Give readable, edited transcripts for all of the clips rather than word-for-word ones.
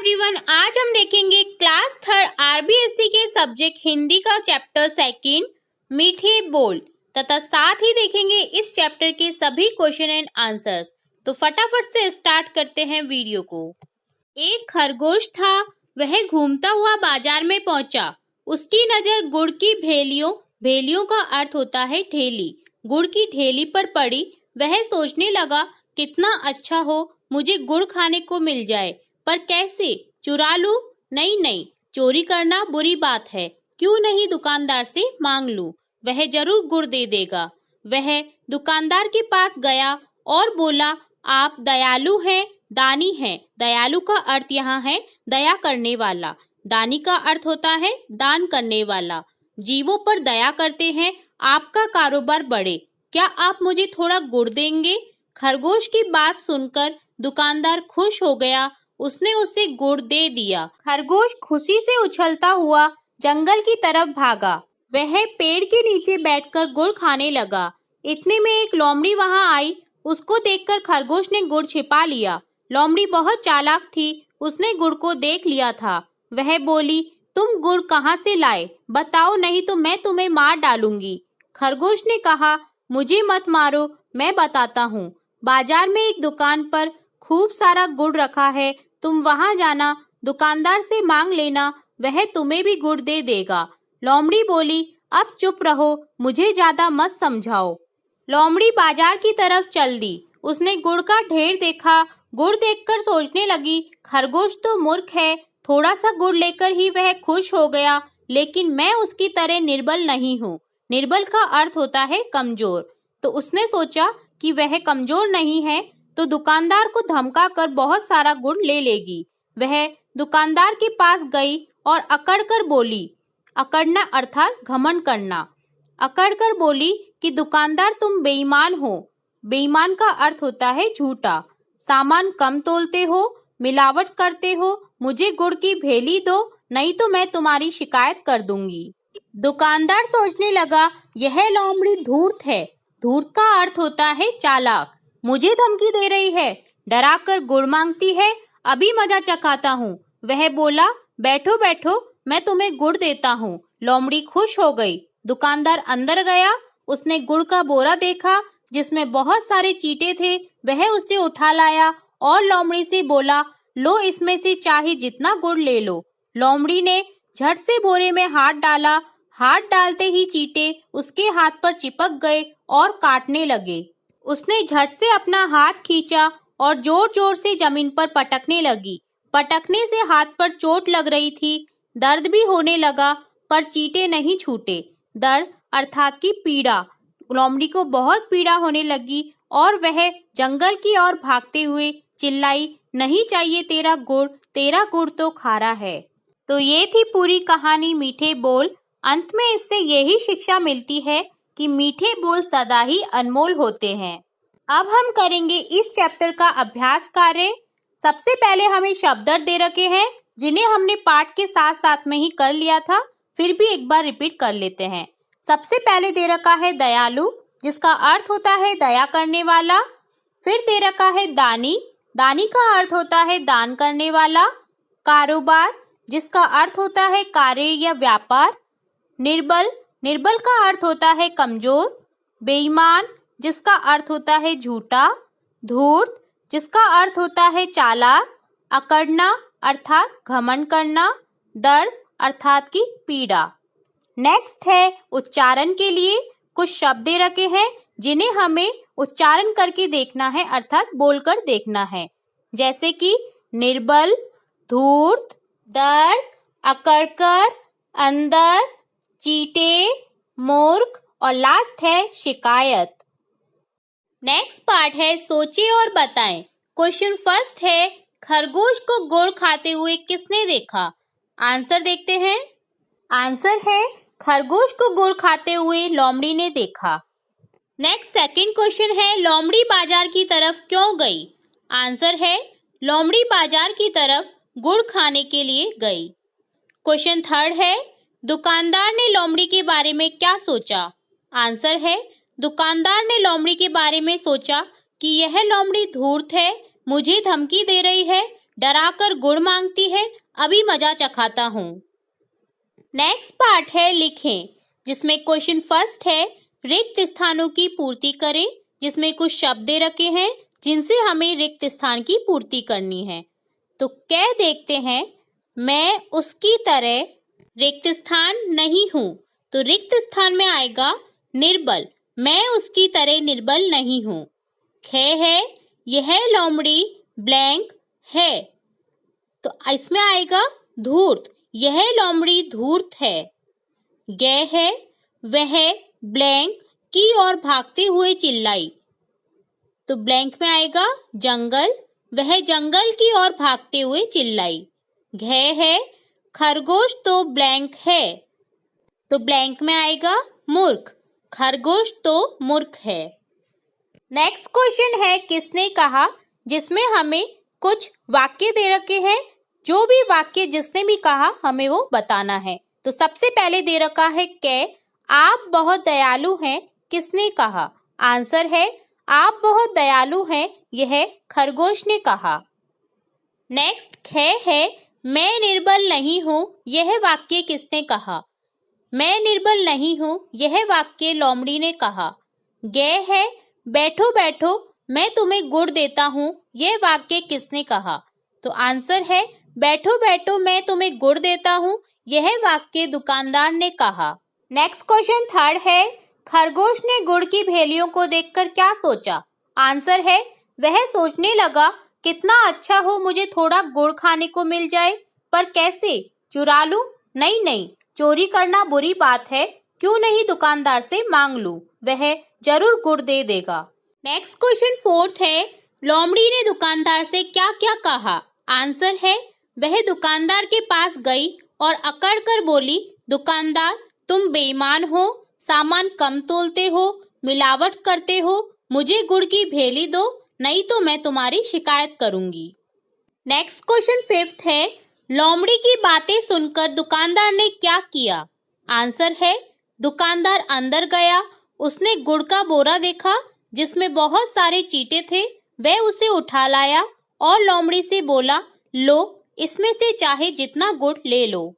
Everyone, आज हम देखेंगे क्लास थर्ड आरबीएससी के सब्जेक्ट हिंदी का चैप्टर सेकंड मीठे बोल तथा साथ ही देखेंगे इस चैप्टर के सभी क्वेश्चन एंड आंसर्स। तो फटाफट से स्टार्ट करते हैं वीडियो को। एक खरगोश था, वह घूमता हुआ बाजार में पहुंचा। उसकी नजर गुड़ की भेलियों का अर्थ होता है ठेली, गुड़ की ठेली पर पड़ी। वह सोचने लगा, कितना अच्छा हो मुझे गुड़ खाने को मिल जाए, पर कैसे? चुरा लूं? नहीं, चोरी करना बुरी बात है। क्यों नहीं दुकानदार से मांग लूं, वह जरूर गुड़ दे देगा। वह दुकानदार के पास गया और बोला, आप दयालु हैं, दानी हैं। दयालु का अर्थ यहाँ है दया करने वाला, दानी का अर्थ होता है दान करने वाला। जीवों पर दया करते हैं, आपका कारोबार बढ़े, क्या आप मुझे थोड़ा गुड़ देंगे? खरगोश की बात सुनकर दुकानदार खुश हो गया, उसने उसे गुड़ दे दिया। खरगोश खुशी से उछलता हुआ जंगल की तरफ भागा। वह पेड़ के नीचे बैठकर गुड़ खाने लगा। इतने में एक लोमड़ी वहां आई। उसको देखकर खरगोश ने गुड़ छिपा लिया। लोमड़ी बहुत चालाक थी, उसने गुड़ को देख लिया था। वह बोली, तुम गुड़ कहाँ से लाए? बताओ, नहीं तो मैं तुम्हें मार डालूंगी। खरगोश ने कहा, मुझे मत मारो, मैं बताता हूँ। बाजार में एक दुकान पर खूब सारा गुड़ रखा है, तुम वहां जाना, दुकानदार से मांग लेना, वह तुम्हें भी गुड़ दे देगा। लोमड़ी बोली, अब चुप रहो, मुझे ज्यादा मत समझाओ। लोमड़ी बाजार की तरफ चल दी। उसने गुड़ का ढेर देखा। गुड़ देखकर सोचने लगी, खरगोश तो मूर्ख है, थोड़ा सा गुड़ लेकर ही वह खुश हो गया, लेकिन मैं उसकी तरह निर्बल नहीं हूँ। निर्बल का अर्थ होता है कमजोर। तो उसने सोचा कि वह कमजोर नहीं है तो दुकानदार को धमका कर बहुत सारा गुड़ ले लेगी। वह दुकानदार के पास गई और अकड़ कर बोली, अकड़ना अर्थात घमंड करना। अकड़ कर बोली कि दुकानदार तुम बेईमान हो। बेईमान का अर्थ होता है झूठा। सामान कम तोलते हो, मिलावट करते हो, मुझे गुड़ की भेली दो, नहीं तो मैं तुम्हारी शिकायत कर दूंगी। दुकानदार सोचने लगा, यह लोमड़ी धूर्त है। धूर्त का अर्थ होता है चालाक। मुझे धमकी दे रही है, डरा कर गुड़ मांगती है, अभी मजा चखाता हूँ। वह बोला, बैठो बैठो, मैं तुम्हें गुड़ देता हूँ। लोमड़ी खुश हो गई। दुकानदार अंदर गया। उसने गुड़ का बोरा देखा जिसमें बहुत सारे चीटे थे। वह उसे उठा लाया और लोमड़ी से बोला, लो, इसमें से चाहे जितना गुड़ ले लो। लोमड़ी ने झट से बोरे में हाथ डाला। हाथ डालते ही चीटे उसके हाथ पर चिपक गए और काटने लगे। उसने झट से अपना हाथ खींचा और जोर जोर से जमीन पर पटकने लगी। पटकने से हाथ पर चोट लग रही थी, दर्द भी होने लगा, पर चीटे नहीं छूटे। दर्द अर्थात की पीड़ा। लोमड़ी को बहुत पीड़ा होने लगी और वह जंगल की ओर भागते हुए चिल्लाई, नहीं चाहिए तेरा गुड़ तो खारा है। तो ये थी पूरी कहानी मीठे बोल। अंत में इससे यही शिक्षा मिलती है कि मीठे बोल सदा ही अनमोल होते हैं। अब हम करेंगे इस चैप्टर का अभ्यास कार्य। सबसे पहले हमें शब्दार्थ दे रखे हैं जिन्हें हमने पाठ के साथ साथ में ही कर लिया था, फिर भी एक बार रिपीट कर लेते हैं। सबसे पहले दे रखा है दयालु, जिसका अर्थ होता है दया करने वाला। फिर दे रखा है दानी, दानी का अर्थ होता है दान करने वाला। कारोबार, जिसका अर्थ होता है कार्य या व्यापार। निर्बल, निर्बल का अर्थ होता है कमजोर। बेईमान, जिसका अर्थ होता है झूठा। धूर्त, जिसका अर्थ होता है चालाक। अकड़ना अर्थात घमंड करना। दर्द अर्थात की पीड़ा। नेक्स्ट है उच्चारण के लिए कुछ शब्द दे रखे हैं जिन्हें हमें उच्चारण करके देखना है, अर्थात बोलकर देखना है, जैसे कि निर्बल, धूर्त, दर्द, अकड़कर, अंदर, चीटे, मूर्ख और लास्ट है शिकायत। नेक्स्ट पार्ट है सोचिए और बताएं। क्वेश्चन फर्स्ट है, खरगोश को गुड़ खाते हुए किसने देखा? आंसर देखते हैं। आंसर है, खरगोश को गुड़ खाते हुए लोमड़ी ने देखा। नेक्स्ट सेकंड क्वेश्चन है, लोमड़ी बाजार की तरफ क्यों गई? आंसर है, लोमड़ी बाजार की तरफ गुड़ खाने के लिए गई। क्वेश्चन थर्ड है, दुकानदार ने लोमड़ी के बारे में क्या सोचा? आंसर है, दुकानदार ने लोमड़ी के बारे में सोचा कि यह लोमड़ी धूर्त है, मुझे धमकी दे रही है, डराकर गुड़ मांगती है, अभी मजा चखाता हूँ। नेक्स्ट पार्ट है लिखें, जिसमें क्वेश्चन फर्स्ट है रिक्त स्थानों की पूर्ति करें, जिसमें कुछ शब्द दे रखे हैं जिनसे हमें रिक्त स्थान की पूर्ति करनी है। तो कह देखते हैं, मैं उसकी तरह रिक्त स्थान नहीं हूँ। तो रिक्त स्थान में आएगा निर्बल, मैं उसकी तरह निर्बल नहीं हूँ। ख है यह लोमड़ी ब्लैंक है, तो इसमें आएगा धूर्त, यह लोमड़ी धूर्त है। ग है वह ब्लैंक की ओर भागते हुए चिल्लाई, तो ब्लैंक में आएगा जंगल, वह जंगल की ओर भागते हुए चिल्लाई। घ है खरगोश तो ब्लैंक है, तो ब्लैंक में आएगा मूर्ख, खरगोश तो मूर्ख है। नेक्स्ट क्वेश्चन है किसने कहा, जिसमें हमें कुछ वाक्य दे रखे हैं, जो भी वाक्य जिसने भी कहा हमें वो बताना है। तो सबसे पहले दे रखा है क, आप बहुत दयालु हैं, किसने कहा? आंसर है आप बहुत दयालु हैं, यह खरगोश ने कहा। नेक्स्ट ख है मैं निर्बल नहीं हूँ, यह वाक्य किसने कहा? मैं निर्बल नहीं हूँ, यह वाक्य लोमड़ी ने कहा। ग है बैठो बैठो मैं तुम्हें गुड़ देता हूँ, यह वाक्य किसने कहा? तो आंसर है बैठो बैठो मैं तुम्हें गुड़ देता हूँ, यह वाक्य दुकानदार ने कहा। नेक्स्ट क्वेश्चन थर्ड है खरगोश ने गुड़ की भेलियों को देखकर क्या सोचा? आंसर है वह सोचने लगा कितना अच्छा हो मुझे थोड़ा गुड़ खाने को मिल जाए, पर कैसे? चुरा लूं? नहीं, चोरी करना बुरी बात है, क्यों नहीं दुकानदार से मांग लूं, वह जरूर गुड़ दे देगा। नेक्स्ट क्वेश्चन फोर्थ है लोमड़ी ने दुकानदार से क्या क्या कहा? आंसर है वह दुकानदार के पास गई और अकड़ कर बोली, दुकानदार तुम बेईमान हो, सामान कम तोलते हो, मिलावट करते हो, मुझे गुड़ की भेली दो, नहीं तो मैं तुम्हारी शिकायत करूंगी। नेक्स्ट क्वेश्चन फिफ्थ है लोमड़ी की बातें सुनकर दुकानदार ने क्या किया? आंसर है दुकानदार अंदर गया, उसने गुड़ का बोरा देखा जिसमें बहुत सारे चीटे थे, वह उसे उठा लाया और लोमड़ी से बोला, लो इसमें से चाहे जितना गुड़ ले लो।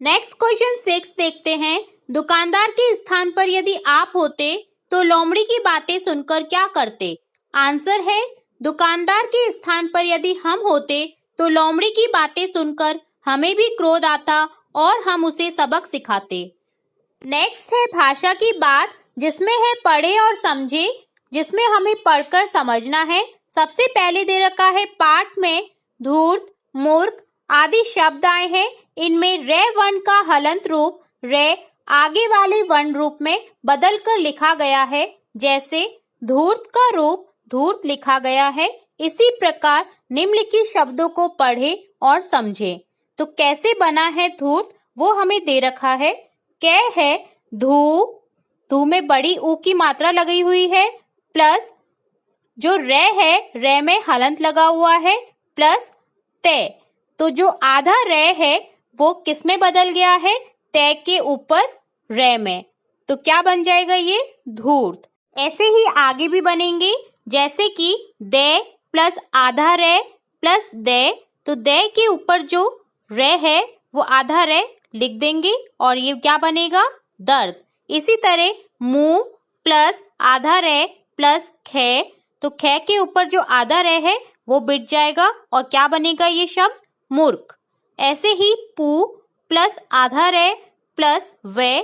नेक्स्ट क्वेश्चन 6 देखते हैं, दुकानदार के स्थान पर यदि आप होते तो लोमड़ी की बातें सुनकर क्या करते? आंसर है दुकानदार के स्थान पर यदि हम होते तो लोमड़ी की बातें सुनकर हमें भी क्रोध आता और हम उसे सबक सिखाते। नेक्स्ट है भाषा की बात, जिसमें है पढ़े और समझे, जिसमें हमें पढ़कर समझना है। सबसे पहले दे रखा है पाठ में धूर्त, मूर्ख आदि शब्द आए हैं, इनमें रे वर्ण का हलंत रूप रे आगे वाले वर्ण रूप में बदल कर लिखा गया है, जैसे धूर्त का रूप धूर्त लिखा गया है। इसी प्रकार निम्नलिखित शब्दों को पढ़े और समझे। तो कैसे बना है धूर्त, वो हमें दे रखा है। कै है धू, धू में बड़ी ऊ की मात्रा लगी हुई है, प्लस जो रे है रे में हलंत लगा हुआ है, प्लस ते, तो जो आधा रे है वो किस में बदल गया है? ते के ऊपर रे में, तो क्या बन जाएगा ये? धूर्त। ऐसे ही आगे भी बनेंगे, जैसे कि दे प्लस आधा रे प्लस दे, तो दे के ऊपर जो रे है वो आधा रे लिख देंगे और ये क्या बनेगा? दर्द। इसी तरह मुंह प्लस आधा रे प्लस खे, तो खे के ऊपर जो आधा रे है वो बिट जाएगा और क्या बनेगा ये शब्द? मूर्ख। ऐसे ही पू प्लस आधा रे प्लस वे,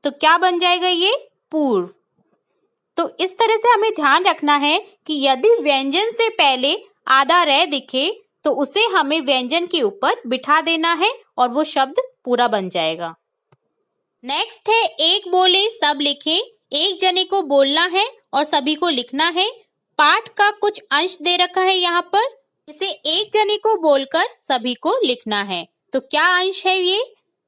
तो क्या बन जाएगा ये? पूर्व। तो इस तरह से हमें ध्यान रखना है कि यदि व्यंजन से पहले आधा रे दिखे तो उसे हमें व्यंजन के ऊपर बिठा देना है और वो शब्द पूरा बन जाएगा। नेक्स्ट है एक बोले सब लिखें, एक जने को बोलना है और सभी को लिखना है। पाठ का कुछ अंश दे रखा है यहाँ पर, इसे एक जने को बोलकर सभी को लिखना है। तो क्या अंश है ये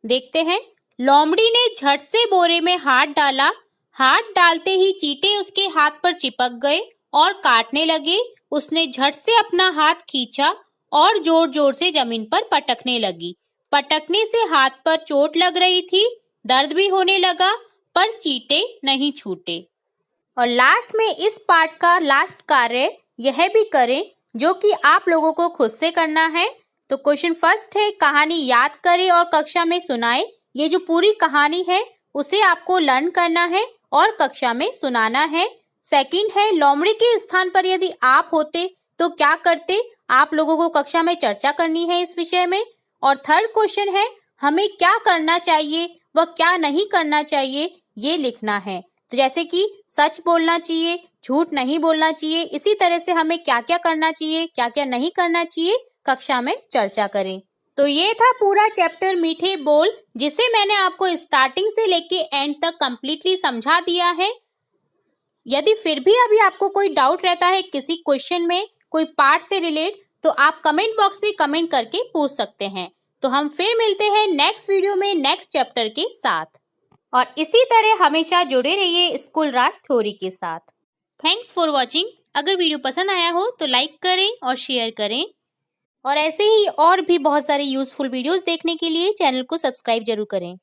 देखते हैं। लोमड़ी ने झट से बोरे में हाथ डाला, हाथ डालते ही चींटे उसके हाथ पर चिपक गए और काटने लगे। उसने झट से अपना हाथ खींचा और जोर जोर से जमीन पर पटकने लगी। पटकने से हाथ पर चोट लग रही थी, दर्द भी होने लगा, पर चींटे नहीं छूटे। और लास्ट में इस पाठ का लास्ट कार्य यह भी करें, जो कि आप लोगों को खुद से करना है। तो क्वेश्चन फर्स्ट है, कहानी याद करें और कक्षा में सुनाएं। ये जो पूरी कहानी है उसे आपको लर्न करना है और कक्षा में सुनाना है। सेकंड है, लोमड़ी के स्थान पर यदि आप होते तो क्या करते, आप लोगों को कक्षा में चर्चा करनी है इस विषय में। और थर्ड क्वेश्चन है, हमें क्या करना चाहिए व क्या नहीं करना चाहिए ये लिखना है। तो जैसे कि सच बोलना चाहिए, झूठ नहीं बोलना चाहिए, इसी तरह से हमें क्या क्या करना चाहिए, क्या क्या नहीं करना चाहिए, कक्षा में चर्चा करें। तो ये था पूरा चैप्टर मीठे बोल, जिसे मैंने आपको स्टार्टिंग से लेके एंड तक कंप्लीटली समझा दिया है। यदि फिर भी अभी आपको कोई डाउट रहता है किसी क्वेश्चन में, कोई पार्ट से रिलेट, तो आप कमेंट बॉक्स में कमेंट करके पूछ सकते हैं। तो हम फिर मिलते हैं नेक्स्ट वीडियो में नेक्स्ट चैप्टर के साथ, और इसी तरह हमेशा जुड़े रहिए स्कूल राज थ्योरी के साथ। Thanks for watching. अगर वीडियो पसंद आया हो तो लाइक करें और शेयर करें, और ऐसे ही और भी बहुत सारे यूजफुल वीडियोस देखने के लिए चैनल को सब्सक्राइब जरूर करें।